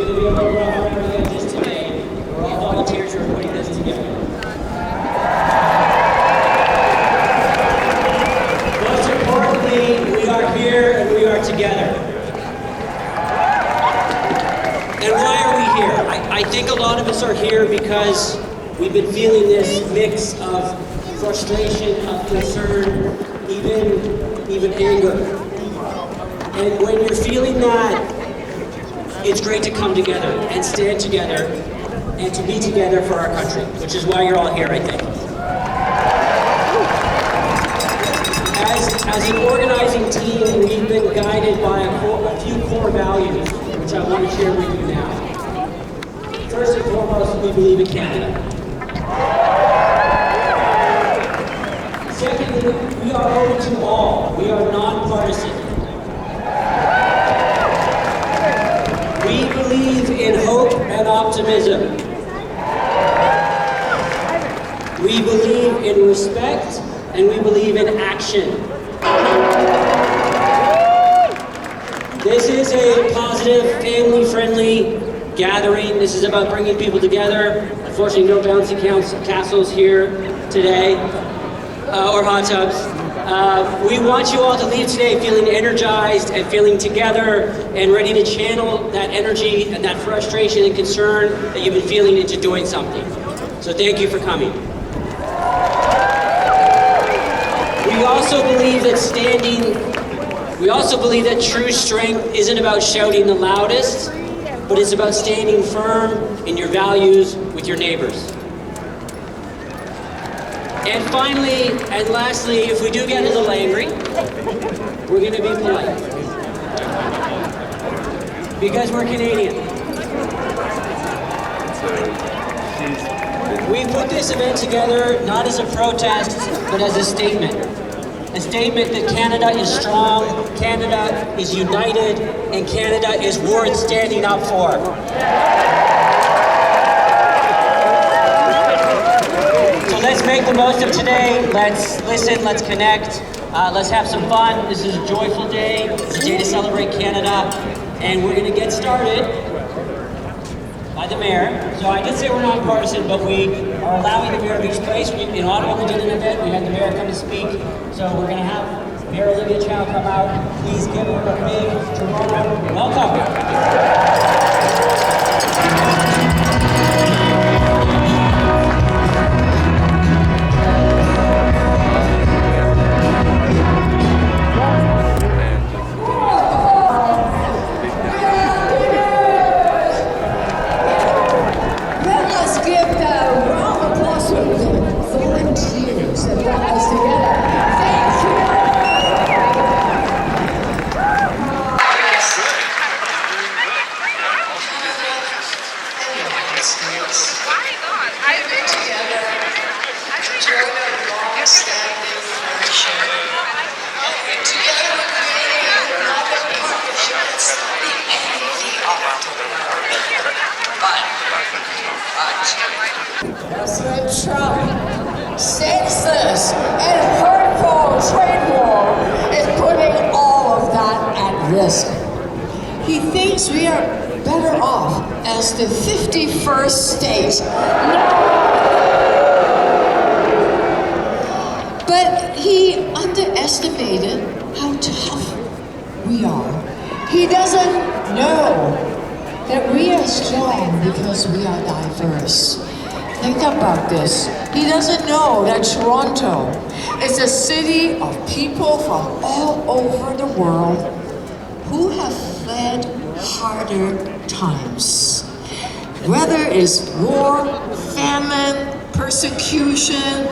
going to be a little rough around the edges today. We're all volunteers who are putting this together. Most importantly, we are here and we are together. And why are we here? I think a lot of us are here because we've been feeling this mix of frustration, of concern, even anger. And when you're feeling that, it's great to come together and stand together and to be together for our country, which is why you're all here, I think. As an organizing team, we've been guided by a few core values, which I want to share with you now. First and foremost, we believe in Canada. Secondly, we are open to all. We are nonpartisan. We believe in hope and optimism. We believe in respect, and we believe in action. This is a positive, family-friendly gathering. This is about bringing people together. Unfortunately, no bouncy castles here today, or hot tubs. We want you all to leave today feeling energized and feeling together and ready to channel that energy and that frustration and concern that you've been feeling into doing something. So thank you for coming. We also believe that true strength isn't about shouting the loudest, but it's about standing firm in your values with your neighbors. And finally, and lastly, if we do get a little angry, we're going to be polite. Because we're Canadian. We put this event together not as a protest, but as a statement. A statement that Canada is strong, Canada is united, and Canada is worth standing up for. So let's make the most of today. Let's listen, let's connect, let's have some fun. This is a joyful day. It's a day to celebrate Canada. And we're going to get started by the mayor. So I did say we're nonpartisan, but we are allowing the mayor of each place. In Ottawa, we did an event. We had the mayor come to speak. So we're going to have Mayor Olivia Chow come out. Please give her a big Toronto welcome. President Trump, senseless and hurtful trade war is putting all of that at risk. He thinks we are better off as the 51st state. But he underestimated how tough we are. He doesn't know that we are strong because we are diverse. Think about this. He doesn't know that Toronto is a city of people from all over the world who have fled harder times. Whether it's war, famine, persecution,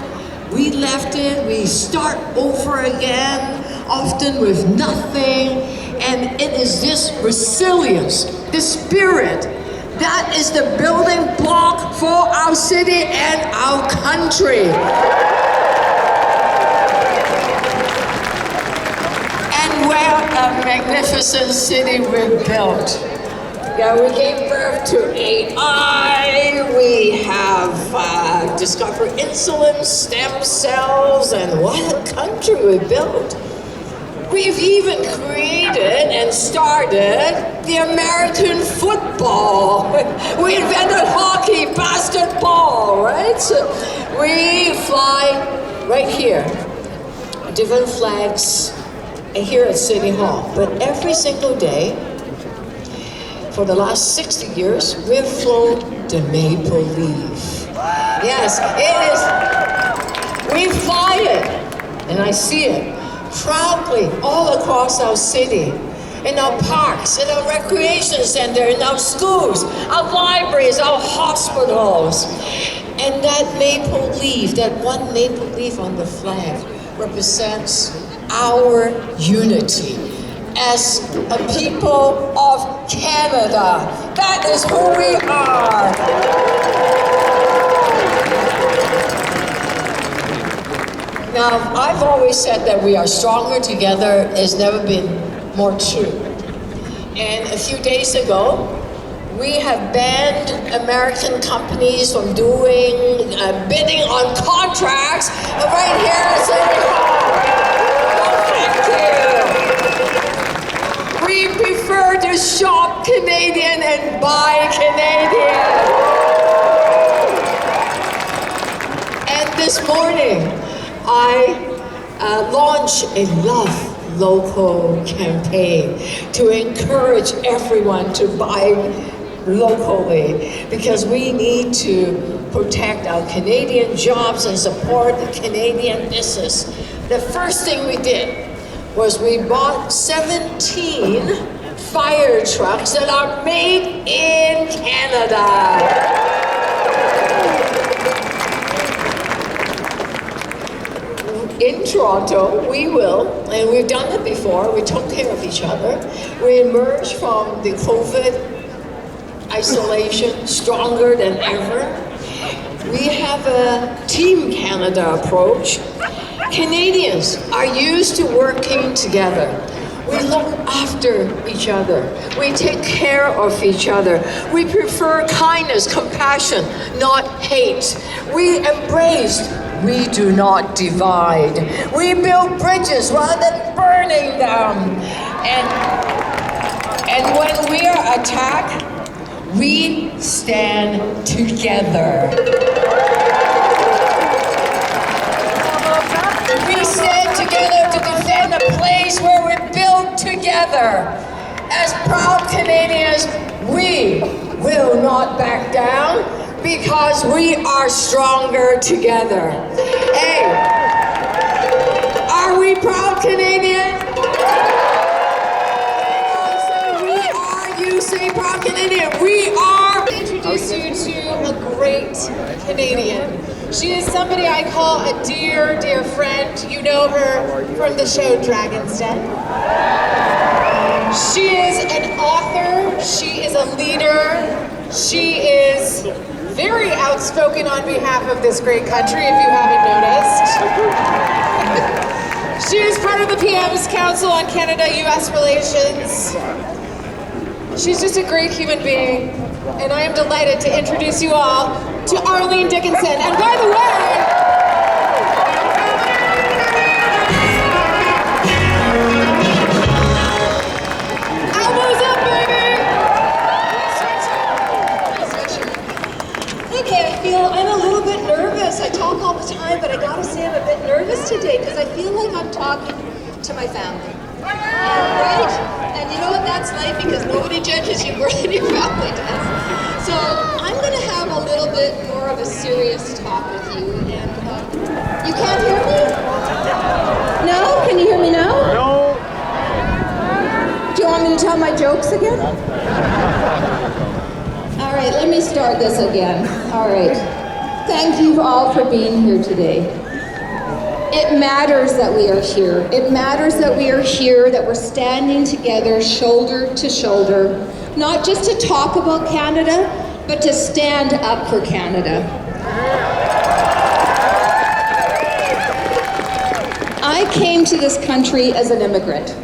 we left it, we start over again, often with nothing. And it is this resilience, this spirit, that is the building block for our city and our country. And we're a magnificent city we've built. Yeah, we gave birth to AI, we have discovered insulin, stem cells, and what a country we built. We've even created and started the American football. We invented hockey, basketball, right? So we fly right here, different flags here at City Hall. But every single day, for the last 60 years, we've flown the maple leaf. Yes, it is. We fly it, and I see it proudly all across our city, in our parks, in our recreation center, in our schools, our libraries, our hospitals. And that maple leaf, that one maple leaf on the flag, represents our unity as a people of Canada. That is who we are. Now, I've always said that we are stronger together. It's never been more true. And a few days ago, we have banned American companies from doing bidding on contracts right here at City Hall. Thank you. We prefer to shop Canadian and buy Canadian. And this morning, I launched a Love Local campaign to encourage everyone to buy locally, because we need to protect our Canadian jobs and support the Canadian business. The first thing we did was we bought 17 fire trucks that are made in Canada. In Toronto, we will, and we've done it before, we took care of each other. We emerged from the COVID isolation stronger than ever. We have a Team Canada approach. Canadians are used to working together. We look after each other. We take care of each other. We prefer kindness, compassion, not hate. We embrace. We do not divide. We build bridges rather than burning them. And when we are attacked, we stand together. We stand together to defend a place where we build together. As proud Canadians, we will not back down, because we are stronger together. Hey, are we proud Canadians? We are, you say proud Canadian. We are. Introduce you to a great Canadian. She is somebody I call a dear, dear friend. You know her from the show Dragon's Den. She is an author. She is a leader. She is very outspoken on behalf of this great country, if you haven't noticed. She is part of the PM's Council on Canada-US Relations. She's just a great human being, and I am delighted to introduce you all to Arlene Dickinson. And by the way, elbows up, baby! Okay, I'm a little bit nervous. I talk all the time, but I gotta say I'm a bit nervous today because I feel like I'm talking to my family. Right? And you know what that's like, because nobody judges you more than your family does. So I'm gonna have a little bit more of a serious talk with you. And you can't hear me? No? Can you hear me now? No. Do you want me to tell my jokes again? All right, let me start this again. All right. Thank you all for being here today. It matters that we are here. It matters that we are here, that we're standing together, shoulder to shoulder, not just to talk about Canada, but to stand up for Canada. I came to this country as an immigrant.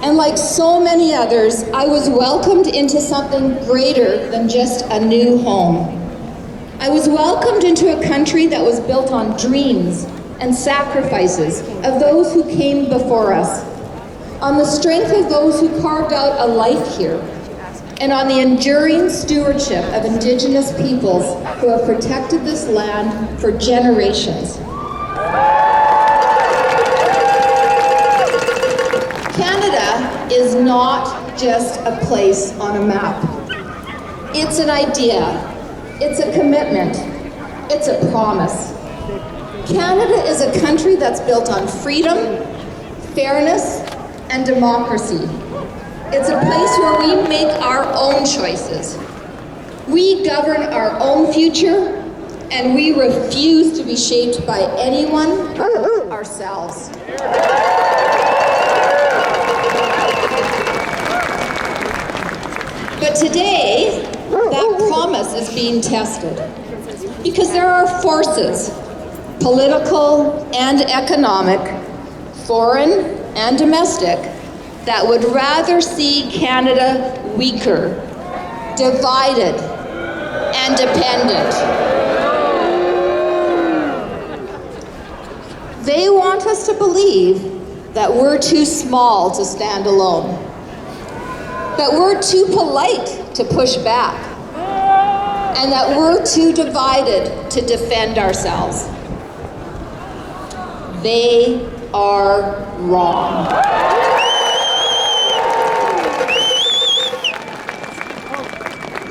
And like so many others, I was welcomed into something greater than just a new home. I was welcomed into a country that was built on dreams and sacrifices of those who came before us. on the strength of those who carved out a life here, and on the enduring stewardship of Indigenous peoples who have protected this land for generations. Canada is not just a place on a map. It's an idea, it's a commitment, it's a promise. Canada is a country that's built on freedom, fairness, and democracy. It's a place where we make our own choices. We govern our own future, and we refuse to be shaped by anyone but ourselves. But today, that promise is being tested because there are forces, political and economic, foreign and domestic, that would rather see Canada weaker, divided, and dependent. They want us to believe that we're too small to stand alone, that we're too polite to push back, and that we're too divided to defend ourselves. They are wrong.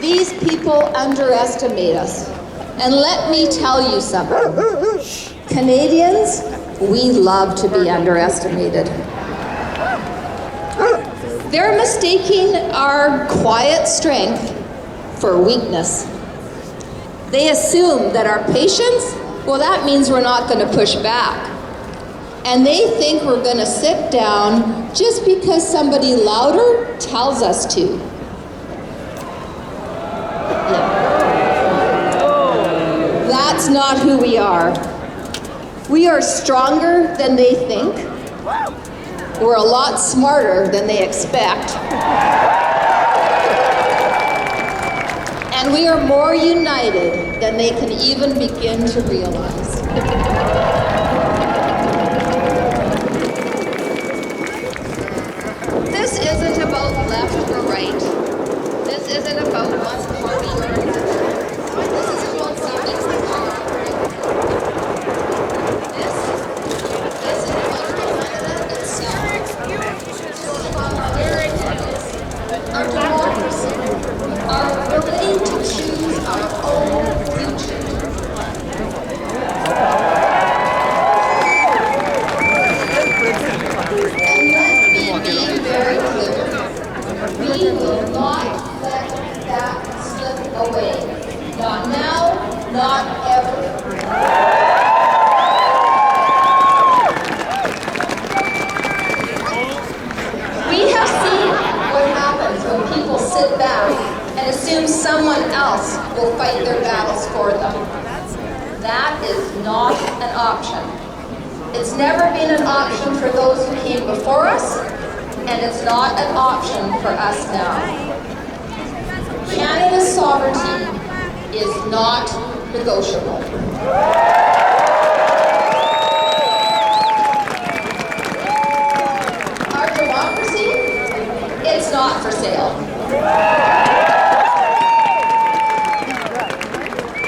These people underestimate us. And let me tell you something. Canadians, we love to be underestimated. They're mistaking our quiet strength for weakness. They assume that our patience, well, that means we're not going to push back. And they think we're going to sit down just because somebody louder tells us to. Yeah. That's not who we are. We are stronger than they think. We're a lot smarter than they expect. And we are more united than they can even begin to realize. This isn't about left or right. This isn't about one party or another. This is about something This is about Canada itself. Our democracy, our ability to choose our own future. And let me be very clear. We will not let that slip away. Not now, not ever. We have seen what happens when people sit back and assume someone else will fight their battles for them. That is not an option. It's never been an option for those who came before us, and it's not an option for us now. Canada's sovereignty is not negotiable. Our democracy, it's not for sale.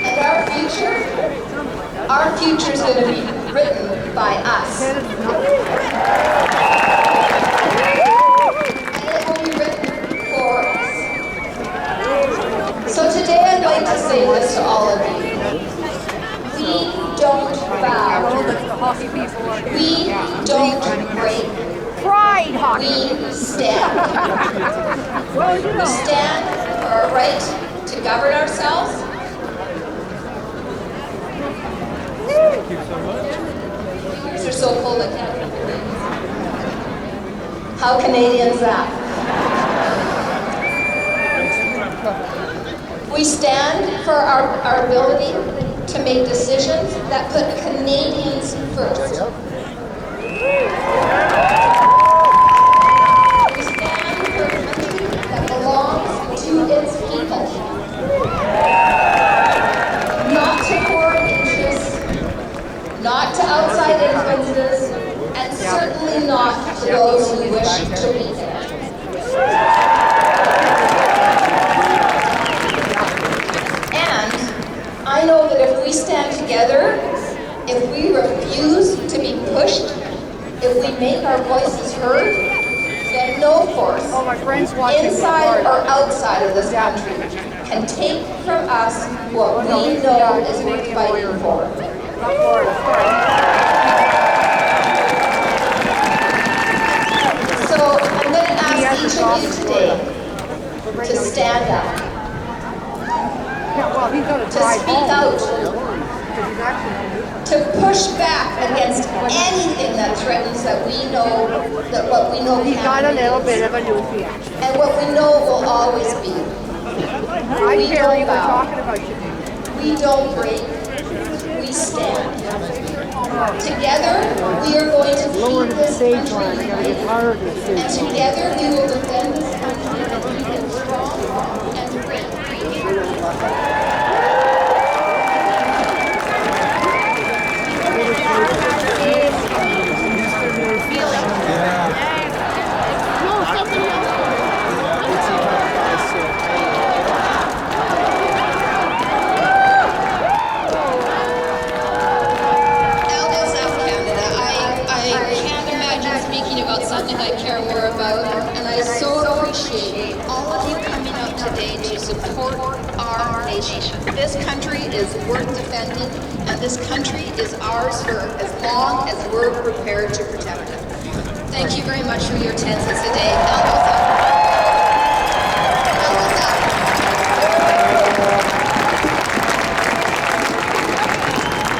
And our future is going to be written by us. And it will be written for us. So today I'd like to say this to all of you. We don't bow. We don't break. We stand. We stand for our right to govern ourselves. Thank you so much. They're so full of Canada. How Canadian is that? We stand for our ability to make decisions that put Canadians first. We stand for a country that belongs to its people. Not to foreign interests, not to outside influences, and certainly not to those who wish inside or outside of this country, can take from us what we know is worth fighting for. So I'm going to ask each of you today to stand up, to speak out, to push back against anything that threatens that we know, that what we know can be, and what we know will always be. We don't bow. We don't break. We stand. Together, we are going to keep this country united, and together we will defend this country and keep it strong and free. Something I care more about, and I so appreciate all of you coming out today to support our nation. This country is worth defending, and this country is ours for as long as we're prepared to protect it. Thank you very much for your attendance today. Elbows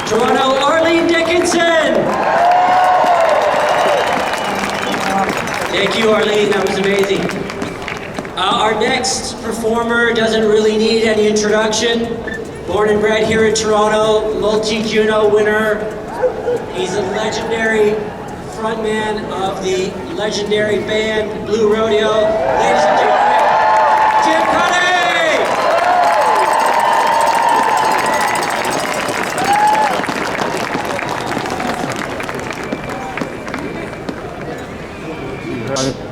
up. Toronto, Arlene Dickinson. Thank you, Arlene, that was amazing. Our next performer doesn't really need any introduction. Born and bred here in Toronto, multi-Juno winner. He's a legendary frontman of the legendary band Blue Rodeo. Ladies and gentlemen, Jim Cuddy!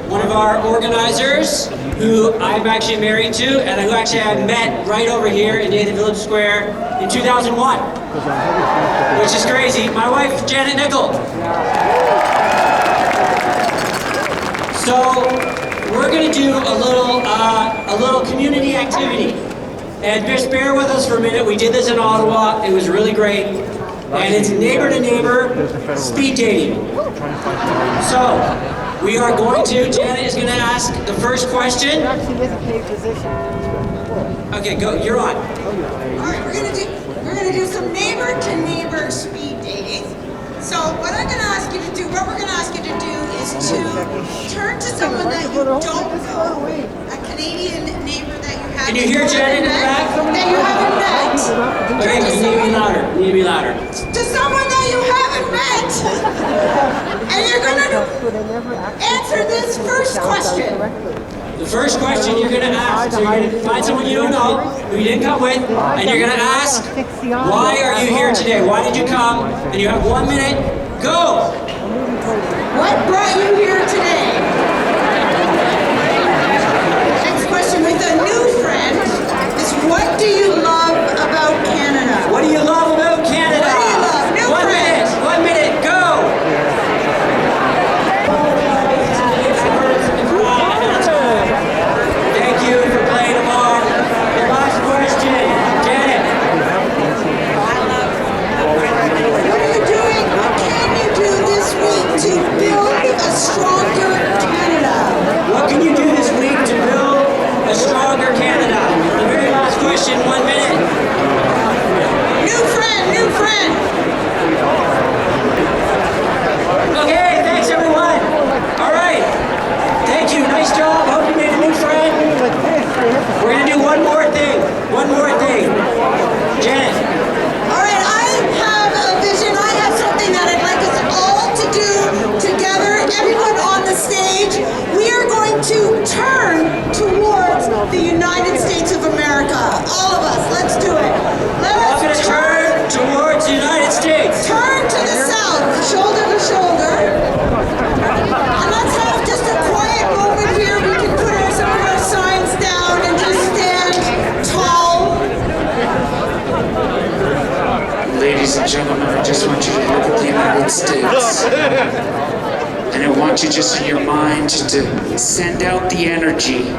One of our organizers, who I'm actually married to, and who actually I met right over here in Phillips Square in 2001, which is crazy. My wife, Janet Nickel. So we're going to do a little community activity, and just bear with us for a minute. We did this in Ottawa. It was really great, and it's neighbor to neighbor speed dating. So. We are going to, Janet is going to ask the first question. Okay, go, you're on. All right, we're gonna do some neighbor to neighbor speed dating. So what we're gonna ask you to do is to turn to someone that you don't know, a Canadian neighbor that you have. Can you hear Janet in the back? That you haven't met. Okay, you need to be louder. You need to be louder. To someone that you haven't met. And you're gonna answer this first question. The first question you're going to ask, so you're going to find someone you don't know, who you didn't come with, and you're going to ask, why are you here today? Why did you come? And you have 1 minute. Go! What brought you here today? Next question, with a new friend, is what do you love about Canada? What do you love about Canada? What do you love? New friend. 1 minute, go! Thank you for playing along. The last question, Janet. What are you doing? What can you do this week to build a stronger Canada? What can you do this week to build a stronger Canada? The very last question, 1 minute. New friend, new friend. Okay, thanks everyone. All right. Thank you, nice job. Hope you made a new friend. We're gonna do one more thing. One more thing. Janet. All right, I have a vision. I have something that I'd like us all to do together. Everyone on the stage, we are going to turn towards the United States of America. All of us, let's do it. Let I'm gonna us turn towards the United States. turn to the south, shoulder to shoulder. And let's have just a quiet moment here. We can put some of our signs down and just stand tall. Ladies and gentlemen, I just want you to look at the United States. And I want want you just in your mind just to send out the energy.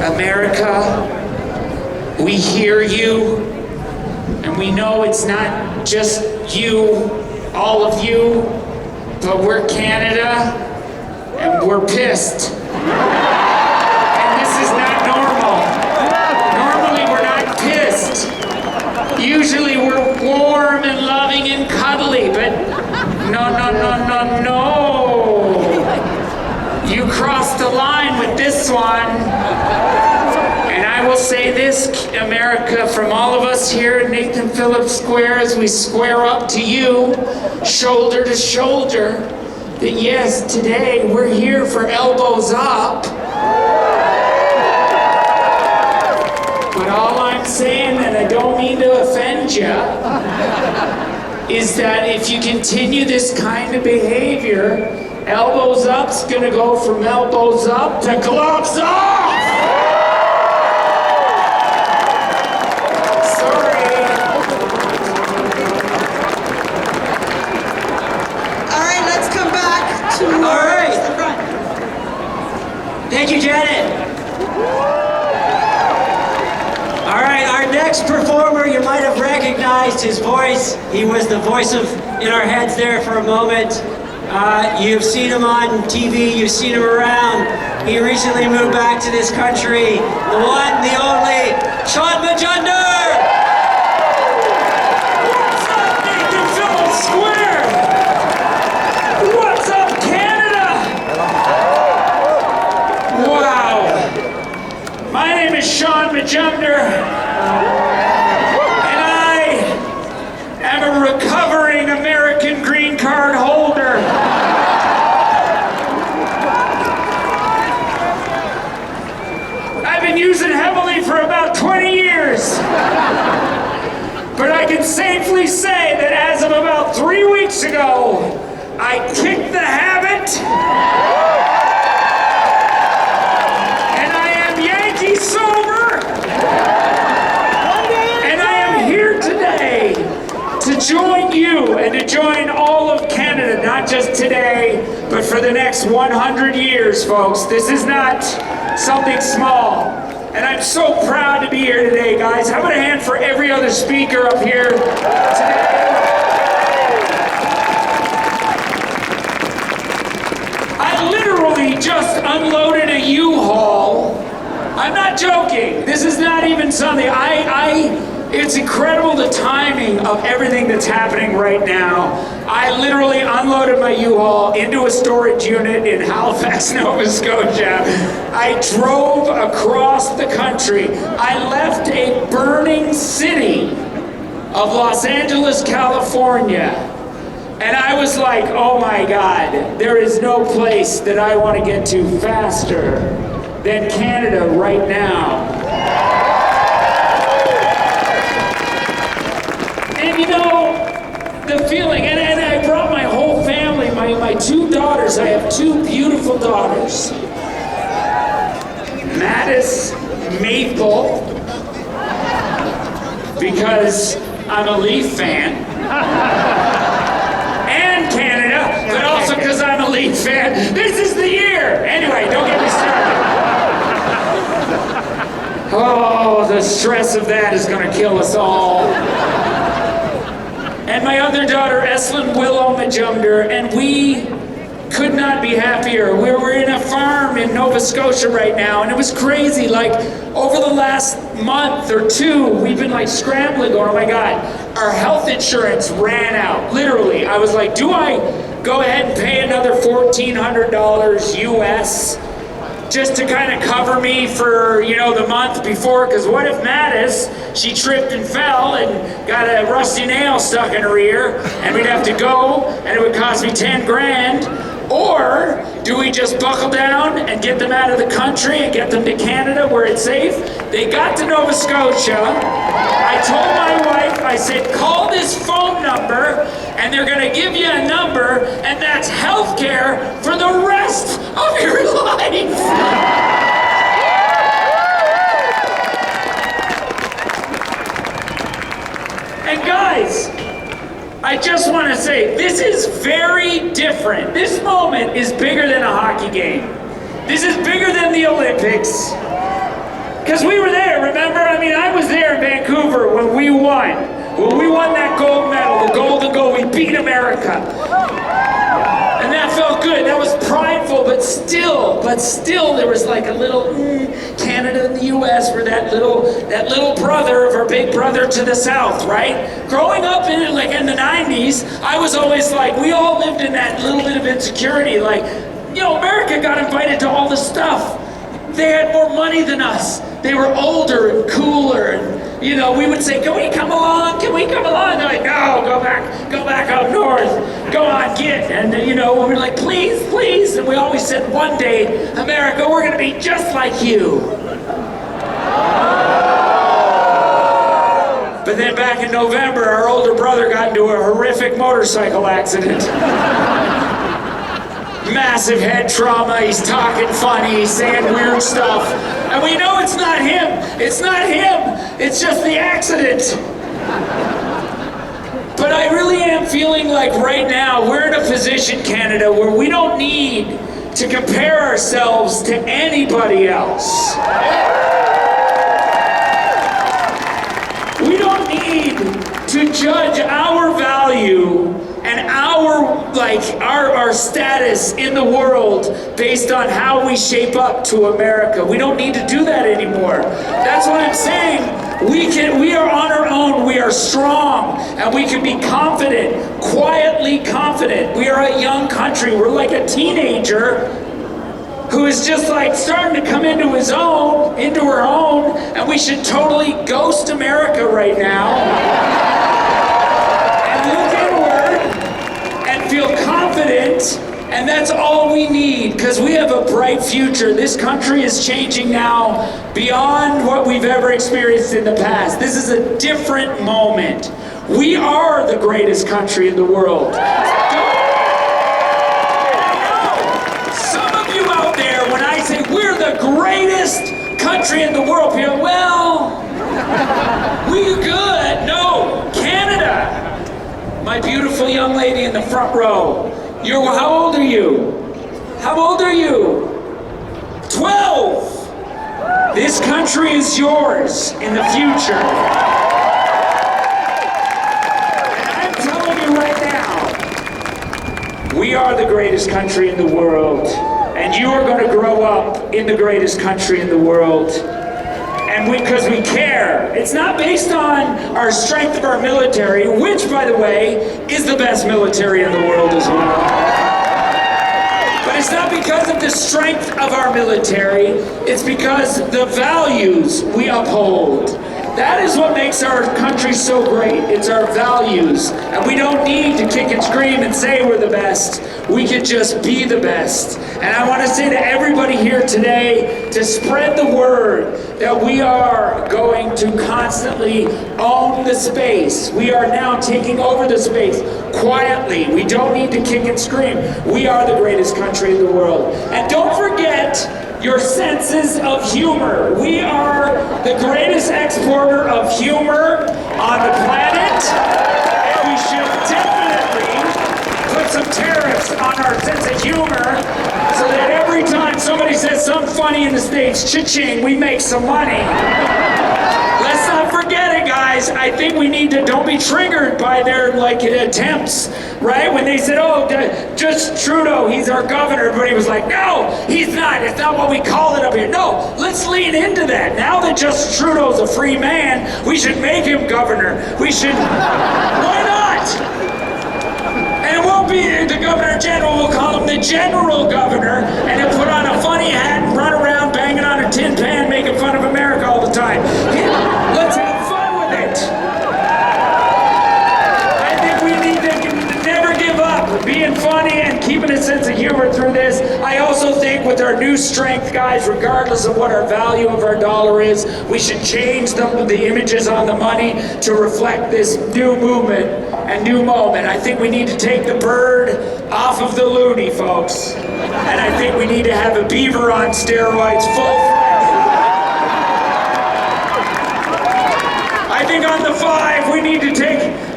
America, we hear you, and we know it's not just you, all of you, but we're Canada, and we're pissed. And this is not normal. Normally we're not pissed. Usually we're warm and loving and cuddly, but no. You crossed the line with this one. And I will say this, America, from all of us here at Nathan Phillips Square, as we square up to you, shoulder to shoulder, that yes, today we're here for elbows up. But all I'm saying, and I don't mean to offend you, is that if you continue this kind of behavior, elbows up's gonna go from elbows up to gloves off! Sorry. All right, let's come back to All right. the front. Thank you, Janet. All right, our next performer, you might have recognized his voice. He was the voice of in our heads there for a moment. You've seen him on TV, you've seen him around. He recently moved back to this country. The one, the only, Sean Majunder! What's up, Nathan Phillips Square? What's up, Canada? Wow. My name is Sean Majunder, and I am a recovering American green card holder. I've been using heavily for about 20 years. But I can safely say that as of about 3 weeks ago, I kicked the habit. And I am Yankee sober. And I am here today to join you and to join all of Canada, not just today, but for the next 100 years, folks. This is not something small. And I'm so proud to be here today, guys. How about a hand for every other speaker up here today? I literally just unloaded a U-Haul. I'm not joking. This is not even something. It's incredible the timing of everything that's happening right now. I literally unloaded my U-Haul into a storage unit in Halifax, Nova Scotia. I drove across the country. I left a burning city of Los Angeles, California. And I was like, oh my God, there is no place that I want to get to faster than Canada right now. And you know, the feeling, and I brought my whole family, my two daughters. I have two beautiful daughters. Mattis, Maple, because I'm a Leaf fan. And Canada, but also because I'm a Leaf fan. This is the year! Anyway, don't get me started. Oh, the stress of that is gonna kill us all. And my other daughter, Eslyn Willow Majunder, and we could not be happier. We're in a farm in Nova Scotia right now, and it was crazy. Like, over the last month or two, we've been like scrambling, going, oh my God, our health insurance ran out. Literally, I was like, do I go ahead and pay another $1,400 US just to kind of cover me for, you know, the month before? Because what if Mattis, she tripped and fell and got a rusty nail stuck in her ear, and we'd have to go, and it would cost me 10 grand? Or do we just buckle down and get them out of the country and get them to Canada where it's safe? They got to Nova Scotia. I told my wife, I said, call this phone number and they're gonna give you a number, and that's healthcare for the rest of your life. And guys, I I just want to say, this is very different. This moment is bigger than a hockey game. This is bigger than the Olympics. Because we were there, remember? I mean, I was there in Vancouver when we won. When we won that gold medal, the golden goal, we beat America. And that felt good. That was prideful, but still, there was like a little Canada and the U.S. were that little brother of our big brother to the south, right? Growing up in the 90s, I was always like, we all lived in that little bit of insecurity. Like, you know, America got invited to all the stuff. They had more money than us. They were older and cooler, and you know, we would say, "Can we come along? Can we come along?" They're like, "No, go back up north. Go on, get." And you know, we were like, "Please, please." And we always said, "One day, America, we're gonna be just like you." But then back in November, our older brother got into a horrific motorcycle accident. Massive head trauma, he's talking funny, he's saying weird stuff. And we know it's not him. It's not him. It's just the accident. But I really am feeling like right now we're in a position, Canada, where we don't need to compare ourselves to anybody else. We don't need to judge our value and our status in the world based on how we shape up to America. We don't need to do that anymore. That's what I'm saying. We are on our own, we are strong, and we can be confident, quietly confident. We are a young country. We're like a teenager who is just like starting to come into her own, and we should totally ghost America right now. Feel confident, and that's all we need, because we have a bright future. This country is changing now beyond what we've ever experienced in the past. This is a different moment. We are the greatest country in the world. Some of you out there, when I say we're the greatest country in the world, people, well, we're good. No, Canada. My beautiful young lady in the front row. How old are you? How old are you? 12! This country is yours in the future. And I'm telling you right now, we are the greatest country in the world. And you are going to grow up in the greatest country in the world. And because we care. It's not based on our strength of our military, which, by the way, is the best military in the world as well. But it's not because of the strength of our military, it's because the values we uphold. That is what makes our country so great. It's our values. And we don't need to kick and scream and say we're the best. We can just be the best. And I want to say to everybody here today to spread the word that we are going to constantly own the space. We are now taking over the space quietly. We don't need to kick and scream. We are the greatest country in the world. And don't forget your senses of humor. We are the greatest exporter of humor on the planet, and we should definitely put some tariffs on our sense of humor so that every time somebody says something funny in the States, cha-ching, we make some money. Let's not forget it, guys. I think we need to, don't be triggered by their attempts, right? When they said, oh, just Trudeau, he's our governor, everybody was like, no, he's not. It's not what we call it up here. No, let's lean into that. Now that Justin Trudeau's a free man, we should make him governor. We should, why not? And it won't be the governor general, we'll call him the general governor, and he'll put on a funny hat and run around banging on a tin pan, making fun of America all the time. Let's have fun with it. I think we need to never give up being funny and keeping a sense of humor through this. I also think with our new strength, guys, regardless of what our value of our dollar is, we should change the images on the money to reflect this new movement and new moment. I think we need to take the bird off of the loony, folks. And I think we need to have a beaver on steroids, full-fledged. I think on the 5, we need to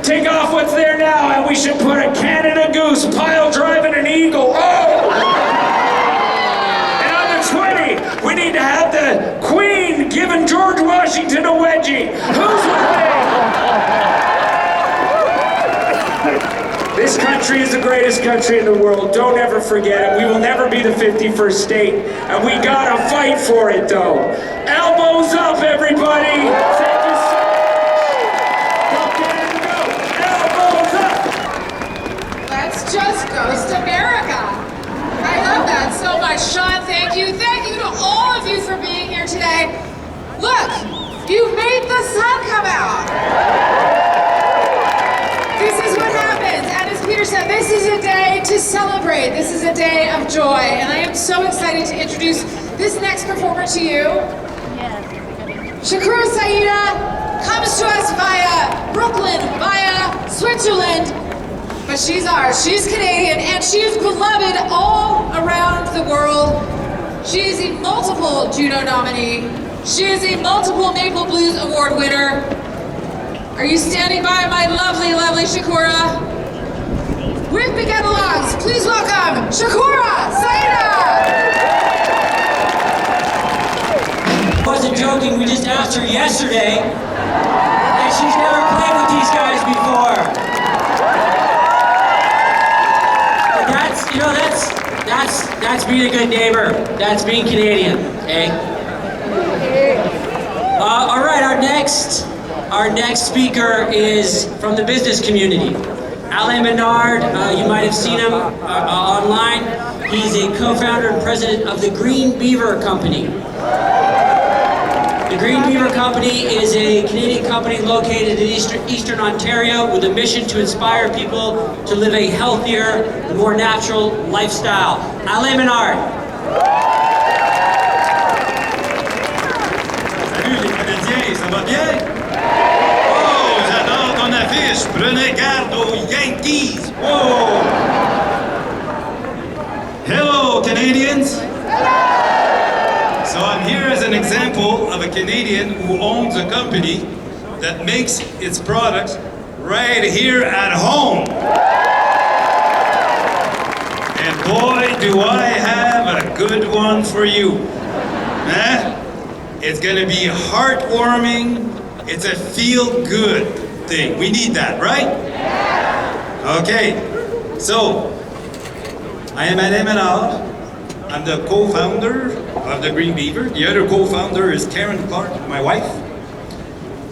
take off what's there now, and we should put a Canada Goose pile driving an eagle. Oh! And on the 20, we need to have the Queen giving George Washington a wedgie. Who's with me? This country is the greatest country in the world. Don't ever forget it. We will never be the 51st state, and we gotta fight for it, though. Elbows up, everybody! Thank you so much. Go, Canada, go! Elbows up! Let's just ghost America. I love that so much, Sean. Thank you. Thank you to all of you for being here today. Look, you made the sun come out. This is what happens. And as Peter said, this is a day to celebrate. This is a day of joy. And I am so excited to introduce this next performer to you. Shakura Saida comes to us via Brooklyn, via Switzerland. But she's ours. She's Canadian, and she is beloved all around the world. She is a multiple Juno nominee. She is a multiple Maple Blues Award winner. Are you standing by, my lovely, lovely Shakura? With big analogs, please welcome Shakura Saida! I wasn't joking, we just asked her yesterday, and she's never played with these guys before. But that's, you know, that's being a good neighbor. That's being Canadian, okay? All right, our next speaker is from the business community. Alain Menard, you might have seen him online. He's a co-founder and president of the Green Beaver Company. The Green Beaver Company is a Canadian company located in Eastern Ontario with a mission to inspire people to live a healthier, more natural lifestyle. Alain Menard. Salut les Canadiens, ça va bien? Oh, j'adore ton affiche. Prenez garde aux Yankees. Whoa! Hello, Canadians. So I'm here as an example of a Canadian who owns a company that makes its products right here at home. And boy, do I have a good one for you. Huh? It's gonna be heartwarming. It's a feel-good thing. We need that, right? Okay. So, I am Alain Menard. I'm the co-founder of the Green Beaver. The other co-founder is Karen Clark, my wife.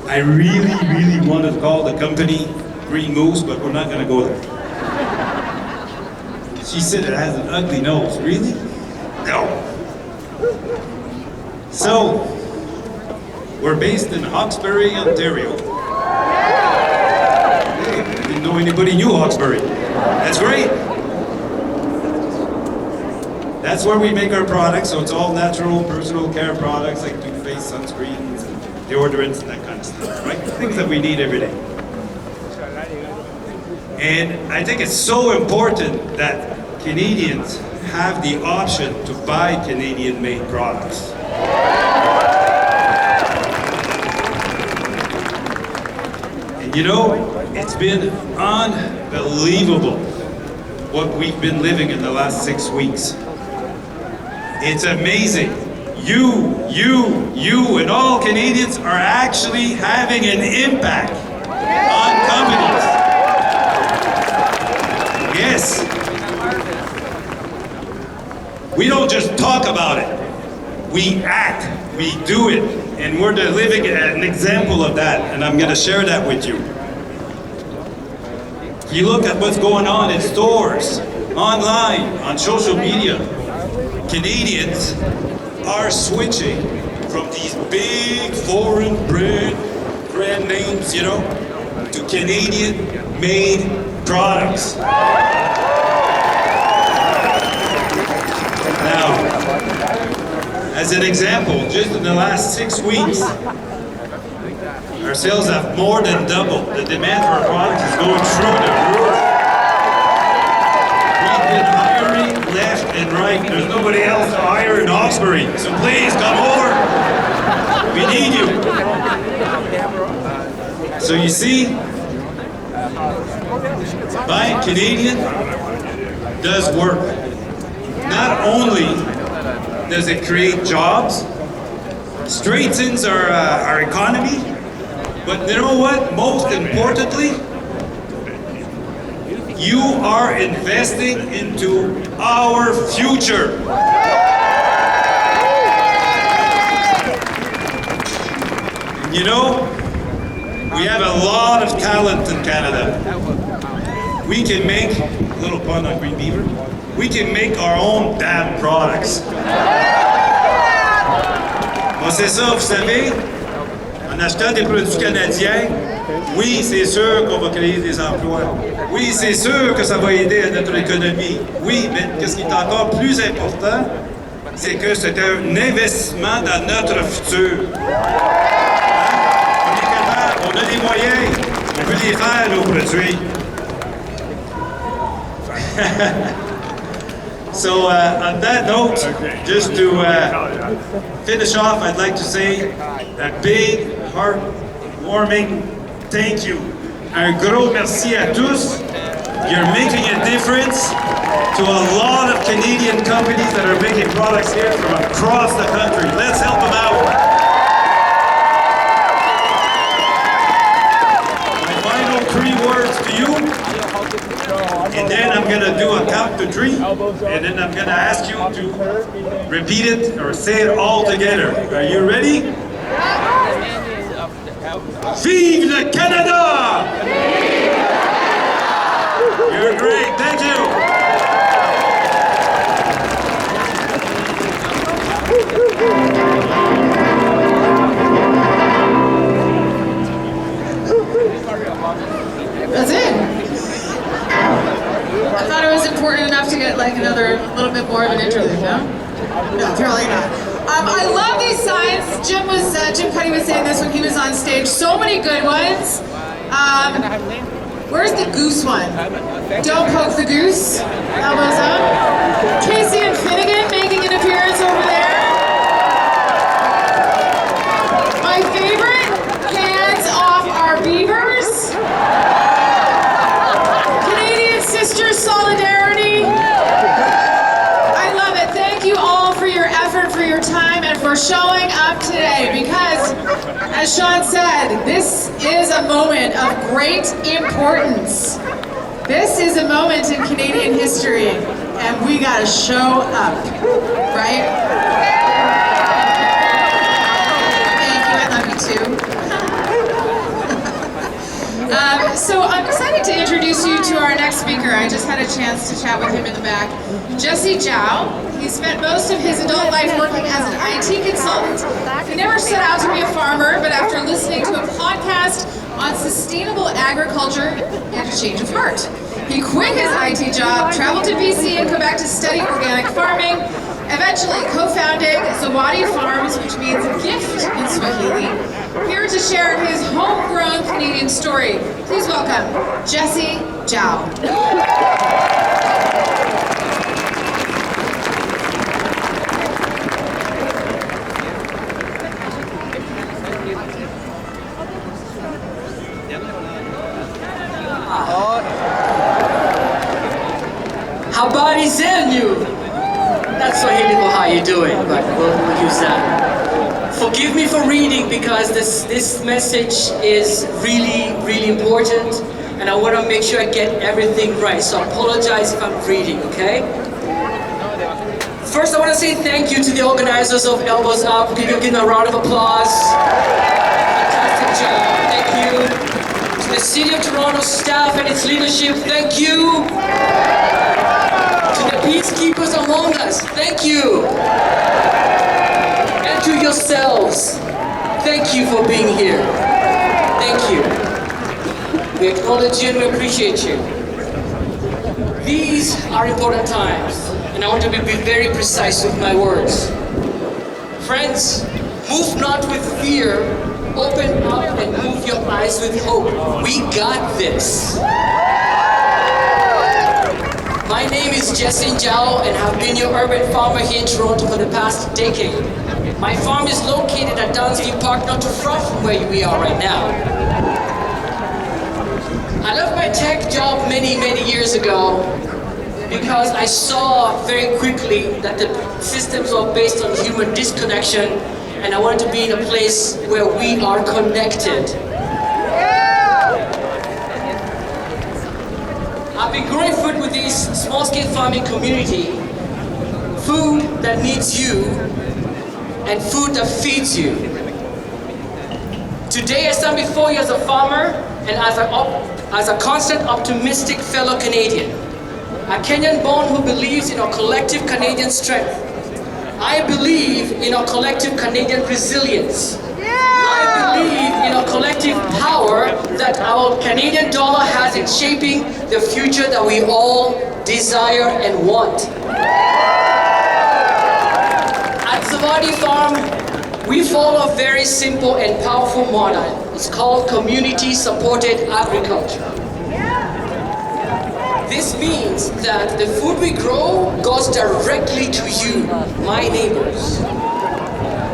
I really wanted to call the company Green Moose, but we're not gonna go there. She said it has an ugly nose. Really? No. So, we're based in Hawkesbury, Ontario. Hey, I didn't know anybody knew Hawkesbury. That's great. That's where we make our products, so it's all natural personal care products like toothpaste, sunscreens, and deodorants, and that kind of stuff, right? Things that we need every day. And I think it's so important that Canadians have the option to buy Canadian-made products. And you know, it's been unbelievable what we've been living in the last 6 weeks. It's amazing. You, and all Canadians are actually having an impact on companies. Yes. We don't just talk about it. We act, we do it, and we're the living an example of that, and I'm going to share that with you. If you look at what's going on in stores, online, on social media, Canadians are switching from these big foreign brand names, you know, to Canadian-made products. Now, as an example, just in the last 6 weeks, our sales have more than doubled. The demand for our products is going through the roof. We've been hiring left and right. There's nobody else to hire in Hawkesbury, so please come over. We need you. So you see, Buying Canadian does work. Not only does it create jobs, straightens our economy, but you know what? Most importantly, you are investing into our future. You know, we have a lot of talent in Canada. We can make, a little pun on Green Beaver, we can make our own damn products. Bon, c'est ça, vous savez, en achetant des produits canadiens, oui, c'est sûr qu'on va créer des emplois. Oui, c'est sûr que ça va aider à notre économie. Oui, mais ce qui est encore plus important, c'est que c'est un investissement dans notre futur. On est capable, on a des moyens, on peut les faire, nos produits. So on that note, just to finish off, I'd like to say a big, heartwarming thank you. Un gros merci à tous. You're making a difference to a lot of Canadian companies that are making products here from across the country. Let's help them out. My final 3 words to you, and then I'm going to do a count to 3, and then I'm going to ask you to repeat it or say it all together. Are you ready? Vive le Canada! You're great, thank you. That's it. I thought it was important enough to get like another little bit more of an interlude, no? No, apparently not. I love these signs. Jim Cuddy was saying this when he was on stage. So many good ones. Where's the goose one? Don't poke the goose. Elbows up. Casey and Finnegan making an appearance over there. My favorite, hands off our beavers. Canadian Sister Solidarity. I love it. Thank you all for your effort, for your time, and for showing up today because, as Sean said, this is a moment of great importance. This is a moment in Canadian history, and we gotta show up, right? Thank you, I love you too. So I'm excited to introduce you to our next speaker. I just had a chance to chat with him in the back. Jesse Zhao. He spent most of his adult life working as an IT consultant. He never set out to be a farmer, but after listening to a podcast on sustainable agriculture, he had a change of heart. He quit his IT job, traveled to BC, and come back to study organic farming. Eventually co-founded Zawadi Farms, which means gift in Swahili, here to share his homegrown Canadian story. Please welcome Jesse Zhao. Habari zenu. That's Swahili for how you doing, but we'll use that. Forgive me for reading because this message is really important, and I want to make sure I get everything right. So I apologize if I'm reading, okay? First, I want to say thank you to the organizers of Elbows Up. Give them a round of applause. Fantastic job. Thank you. To the City of Toronto staff and its leadership, thank you. To the peacekeepers among us, thank you. And to yourselves, thank you for being here. Thank you. We acknowledge you and we appreciate you. These are important times, and I want to be very precise with my words. Friends, move not with fear, open up and move your eyes with hope. We got this. My name is Jesse Zhao, and I've been your urban farmer here in Toronto for the past decade. My farm is located at Downsview Park, not too far from where we are right now. I left my tech job many years ago because I saw very quickly that the systems were based on human disconnection, and I wanted to be in a place where we are connected. I've been growing food with this small-scale farming community, food that needs you and food that feeds you. Today I stand before you as a farmer and as a constant optimistic fellow Canadian. A Kenyan born who believes in our collective Canadian strength. I believe in our collective Canadian resilience. I believe in our collective power that our Canadian dollar has in shaping the future that we all desire and want. At Savadi Farm, we follow a very simple and powerful model. It's called community-supported agriculture. This means that the food we grow goes directly to you, my neighbors.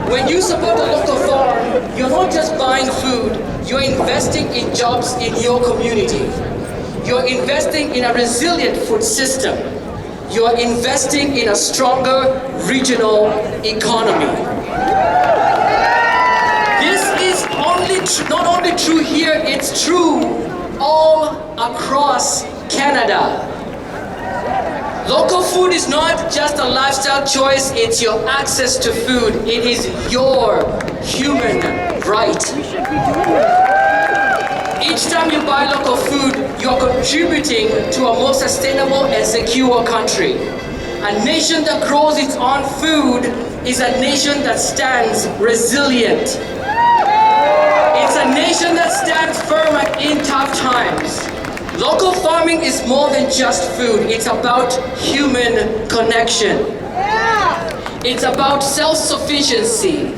When you support a local farm, you're not just buying food, you're investing in jobs in your community. You're investing in a resilient food system. You're investing in a stronger regional economy. This is not only true here, it's true all across Canada. Local food is not just a lifestyle choice, it's your access to food. It is your human right. Each time you buy local food, you're contributing to a more sustainable and secure country. A nation that grows its own food is a nation that stands resilient. It's a nation that stands firm in tough times. Local farming is more than just food. It's about human connection. It's about self-sufficiency.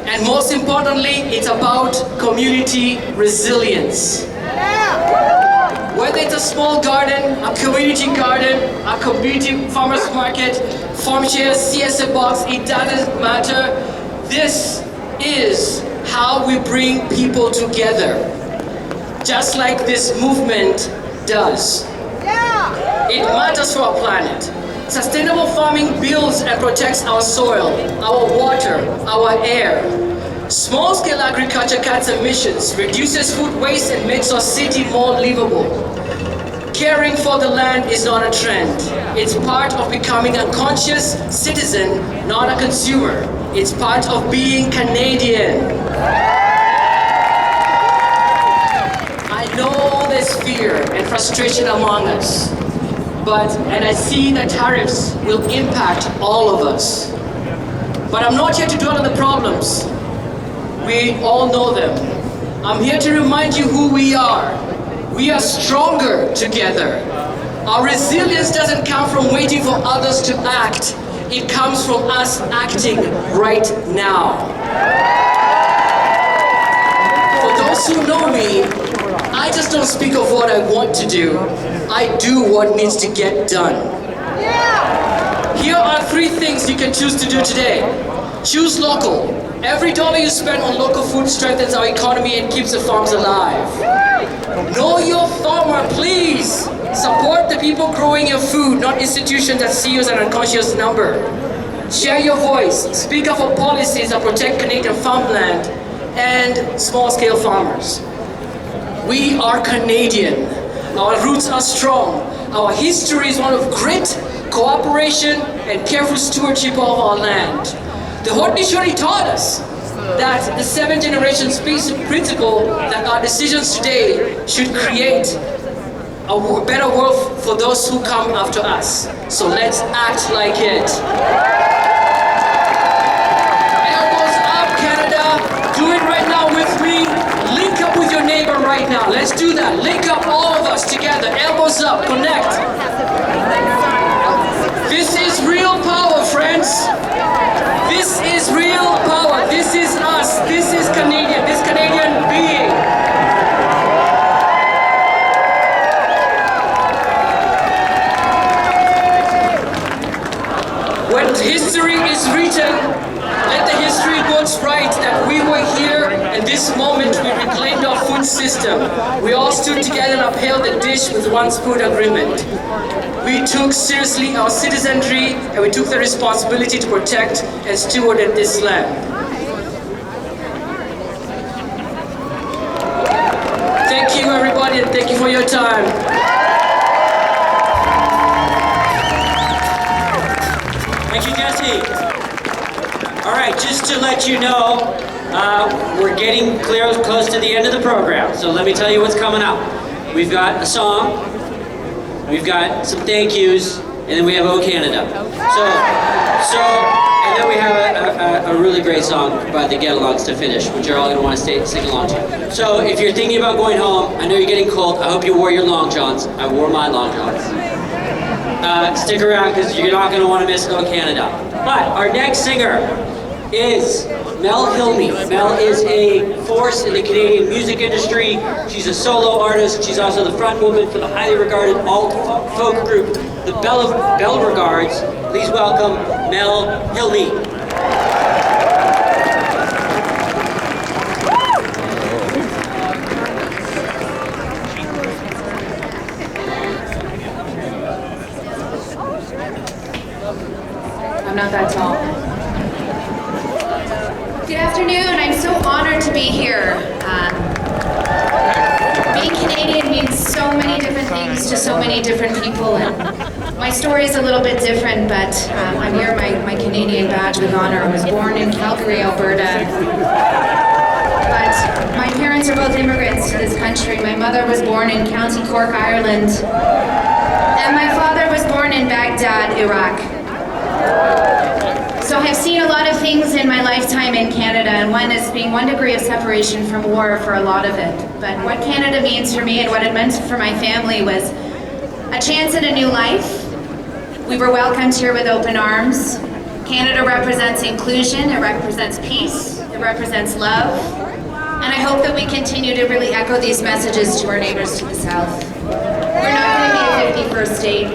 And most importantly, it's about community resilience. Whether it's a small garden, a community garden, a community farmer's market, farm shares, CSA box, it doesn't matter. This is how we bring people together. Just like this movement does. It matters for our planet. Sustainable farming builds and protects our soil, our water, our air. Small-scale agriculture cuts emissions, reduces food waste, and makes our city more livable. Caring for the land is not a trend. It's part of becoming a conscious citizen, not a consumer. It's part of being Canadian. I know there's fear and frustration among us, and I see that tariffs will impact all of us. But I'm not here to dwell on the problems. We all know them. I'm here to remind you who we are. We are stronger together. Our resilience doesn't come from waiting for others to act. It comes from us acting right now. For those who know me, I just don't speak of what I want to do. I do what needs to get done. Here are 3 things you can choose to do today. Choose local. Every dollar you spend on local food strengthens our economy and keeps the farms alive. Know your farmer, please. Support the people growing your food, not institutions that see you as an unconscious number. Share your voice. Speak up for policies that protect Canadian farmland and small-scale farmers. We are Canadian. Our roots are strong. Our history is one of grit, cooperation, and careful stewardship of our land. The Haudenosaunee taught us that the 7th generation space principle that our decisions today should create a better world for those who come after us. So let's act like it. Elbows up, Canada. Do it right now with me. Link up with your neighbor right now. Let's do that. Link up all of us together. Elbows up. Connect. This is real power, friends. This is real power. This is us. This is Canadian. This Canadian being. When history is written, let the history books write that we were here and this moment we reclaimed our food spoon system. We all stood together and upheld the dish with one spoon agreement. We took seriously our citizenry and we took the responsibility to protect and steward this land. Thank you everybody and thank you for your time. Thank you, Jesse. All right, just to let you know, we're getting close to the end of the program, so let me tell you what's coming up. We've got a song, we've got some thank yous, and then we have O Canada. And then we have a really great song by the Get-Alongs to finish, which you're all going to want to sing along to. So if you're thinking about going home, I know you're getting cold, I hope you wore your long johns. I wore my long johns. Stick around because you're not going to want to miss O Canada. But our next singer is Mel Hilmy. Mel is a force in the Canadian music industry. She's a solo artist. She's also the front woman for the highly regarded alt-folk group, the Belregards. Please welcome Mel Hilmy. I'm not that tall. Good afternoon. I'm so honored to be here. Being Canadian means so many different things to so many different people, and my story is a little bit different, but I'm here my Canadian badge with honor. I was born in Calgary, Alberta, but my parents are both immigrants to this country. My mother was born in County Cork, Ireland, and my father was born in Baghdad, Iraq. So I've seen a lot of things in my lifetime in Canada, and one is being 1 degree of separation from war for a lot of it. But what Canada means for me and what it meant for my family was a chance at a new life. We were welcomed here with open arms. Canada represents inclusion, it represents peace, it represents love. And I hope that we continue to really echo these messages to our neighbors to the south. We're not going to be a 51st state.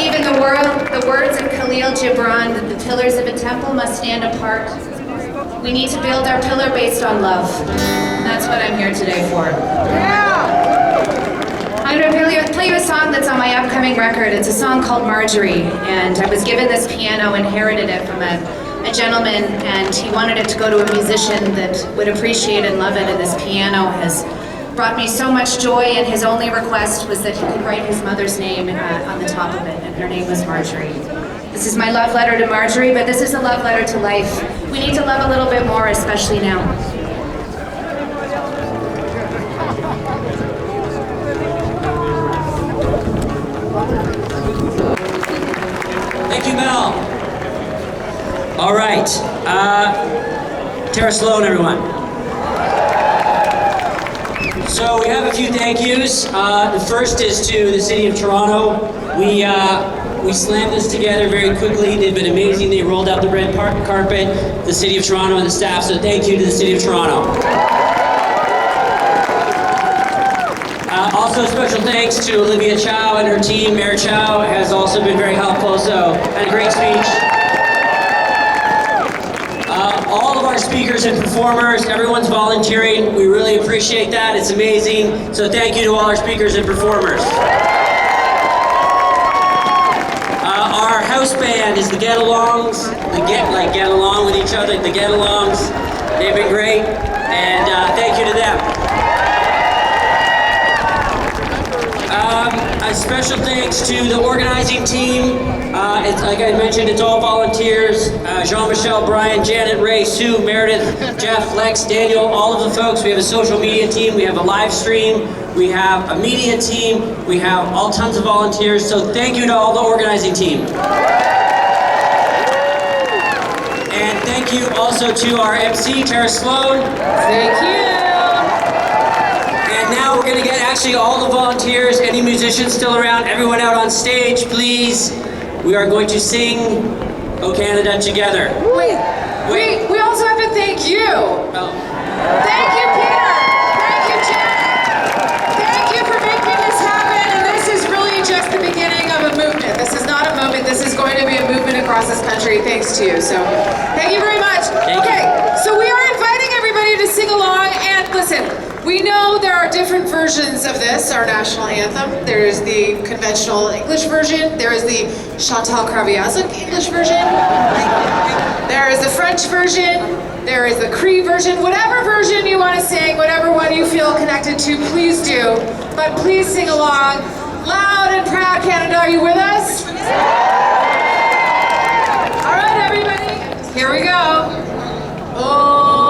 In the words of Khalil Gibran, that the pillars of a temple must stand apart. We need to build our pillar based on love. And that's what I'm here today for. I'm going to play you a song that's on my upcoming record. It's a song called Marjorie, and I was given this piano, inherited it from a gentleman, and he wanted it to go to a musician that would appreciate and love it, and this piano has brought me so much joy, and his only request was that he could write his mother's name on the top of it, and her name was Marjorie. This is my love letter to Marjorie, but this is a love letter to life. We need to love a little bit more, especially now. Thank you, Mel. All right, Tara Sloan, everyone. So we have a few thank yous. The first is to the City of Toronto. We slammed this together very quickly. They've been amazing. They rolled out the red carpet, the City of Toronto and the staff, so thank you to the City of Toronto. Also special thanks to Olivia Chow and her team. Mayor Chow has also been very helpful, so had a great speech. All of our speakers and performers, everyone's volunteering. We really appreciate that. It's amazing. So thank you to all our speakers and performers. Our house band is the Get-Alongs. Get along with each other, the Get-Alongs. They've been great, and thank you to them. A special thanks to the organizing team. It's like I mentioned, it's all volunteers. Jean-Michel, Brian, Janet, Ray, Sue, Meredith, Jeff, Lex, Daniel, all of the folks. We have a social media team. We have a live stream. We have a media team. We have all tons of volunteers. So thank you to all the organizing team. And thank you also to our MC, Tara Sloan. Thank you. And now we're going to get actually all the volunteers, any musicians still around, everyone out on stage, please. We are going to sing O Canada together. Wait. We also have to thank you. Oh. Thank you, Peter. Thank you, Janet. Thank you for making this happen. And this is really just the beginning of a movement. This is not a moment. This is going to be a movement across this country thanks to you. So thank you very much. Thank you. So we are inviting everybody to sing along. And We know there are different versions of this, our national anthem. There's the conventional English version. There is the Chantal Kraviazuk English version. There is the French version. There is the Cree version. Whatever version you want to sing, whatever one you feel connected to, please do. But please sing along. Loud and proud, Canada, are you with us? All right, everybody, here we go. Oh.